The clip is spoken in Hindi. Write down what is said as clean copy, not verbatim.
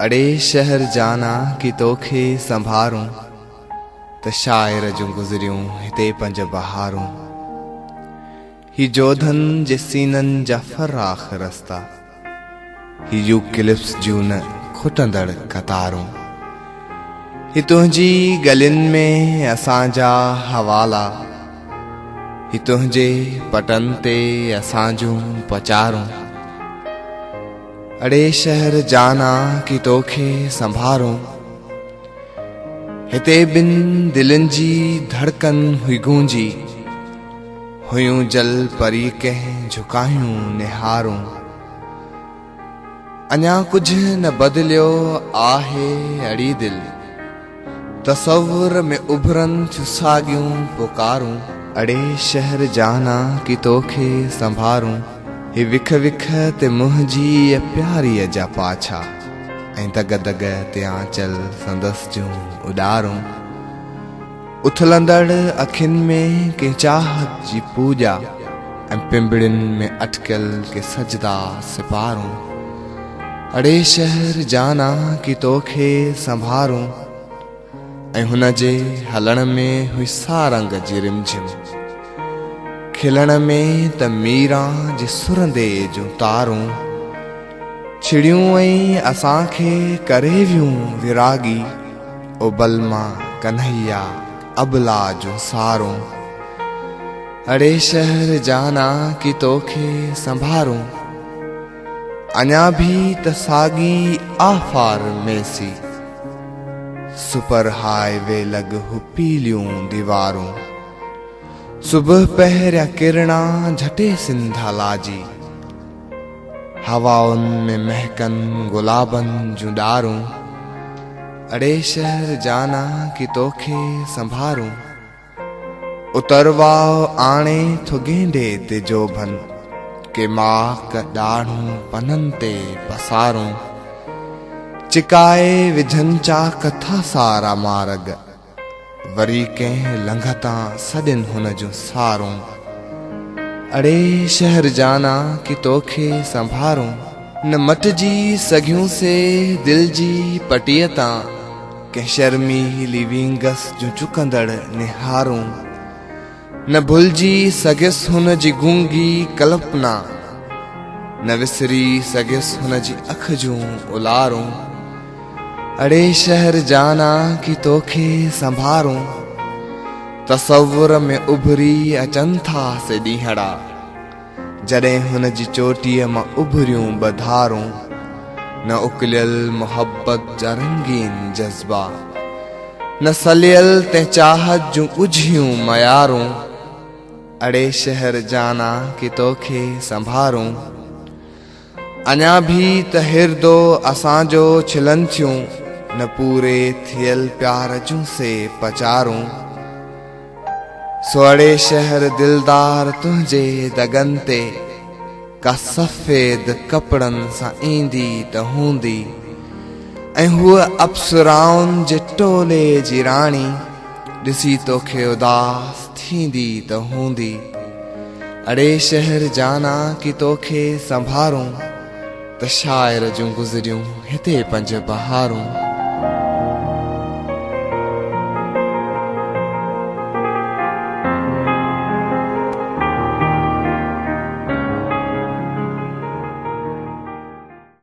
अड़े शहर जाना कि तोखे संभारूं त शायर जूं गुज़रियूं हिते पंज बहारूं। ही जोधन जे सीनन जा फराख रस्ता, ही यूकलिप्स जूं न खुटंदड़ कतारूं। ही तुंहिंजी गलिन में असांजा हवाला, ही तुंहिंजे पटन ते असांजूं पचारूं। अड़े शहर जाना कि तोखे संभारूं, हिते बिन दिलन जी धड़कन हुई गूंजी, हुयूं जल परी कंहिं झुकायूं निहारूं। अञा कुछ न बदलियो आहे अड़ी दिल, तसव्वुर में उभरन थियूं साॻियूं पुकारूं। अड़े शहर जाना कि तोखे संभारूं, ही विख विख ते मुंहिंजी प्यारीअ जा पाछा, ऐं दग दग ते आंचल संदसि जूं उॾारूं। उथलंदड़ अखियुनि में के चाहत जी पूॼा, ऐं पिंबड़ियुनि में अटकियल के सजदा सिपारूं। अड़े शहर जाना कि तोखे संभारूं, ऐं हुन जे हलण में हुई सारंग जी रिमझिम, खिलण में त मीरा जे सुरंदे जूं तारूं। छिड़ियूं ऐं असांखे करे वियूं विरागी, ओ बलमा कन्हैया अबला जूं सारूं। अड़े शहर जाना कि तोखे संभारूं, अञा भी त साॻी आफार में सी, सुपर हाईवे लग हु पीलियूं दीवारूं। सुबह पहरिया किरणा झटे सिंधा लाजी, हवाउन में महकन गुलाबन जूं डारूं। अड़े शहर जाना कि तोखे संभारूं, उतरवाओ आणे थो गेंडे ते जोभन, के माक ॾाढ़ूं पनन ते पसारूं। चिकाए विझन चा कथा सारा मार्ग, वरी कंहिं लंघता सदिन हुन जूं सारूं। अड़े शहर जाना कि तोखे संभारूं, न मटजी सघियूं से दिल जी पटीअ तां, कंहिं शर्मीली विंगस जूं चुकंदड़ निहारूं। न भुलिजी सघियसि हुन जी गूंगी कल्पना, न विसरी सघियसि हुन जी अख जूं उलारूं। अड़े शहर जाना कि तोखे संभारूं, तसव्वुर में उभरी अचन था से ॾींहड़ा, जॾहिं हुन जी चोटीअ मां उभरियूं बधारूं। न उकलियल मोहब्बत जा रंगीन जज़्बा, न सलियल ते चाहत जूं ॻुझियूं मयारूं। अड़े शहर जाना कि तोखे संभारूं, अञा भी त हिरदो असांजो छिलन थियूं, न पूरे थियल प्यार जूं से पचारूं। सो अड़े शहर दिलदार तुंहिंजे दगन ते, का सफ़ेद कपड़न सां ईंदी त हूंदी, ऐं हूअ अप्सराउन जे टोले जी राणी, ॾिसी तोखे उदास थींदी त हूंदी। अड़े शहर जाना कि तोखे संभारूं, त शायर जूं गुज़रियूं हिते पंज बहारूं।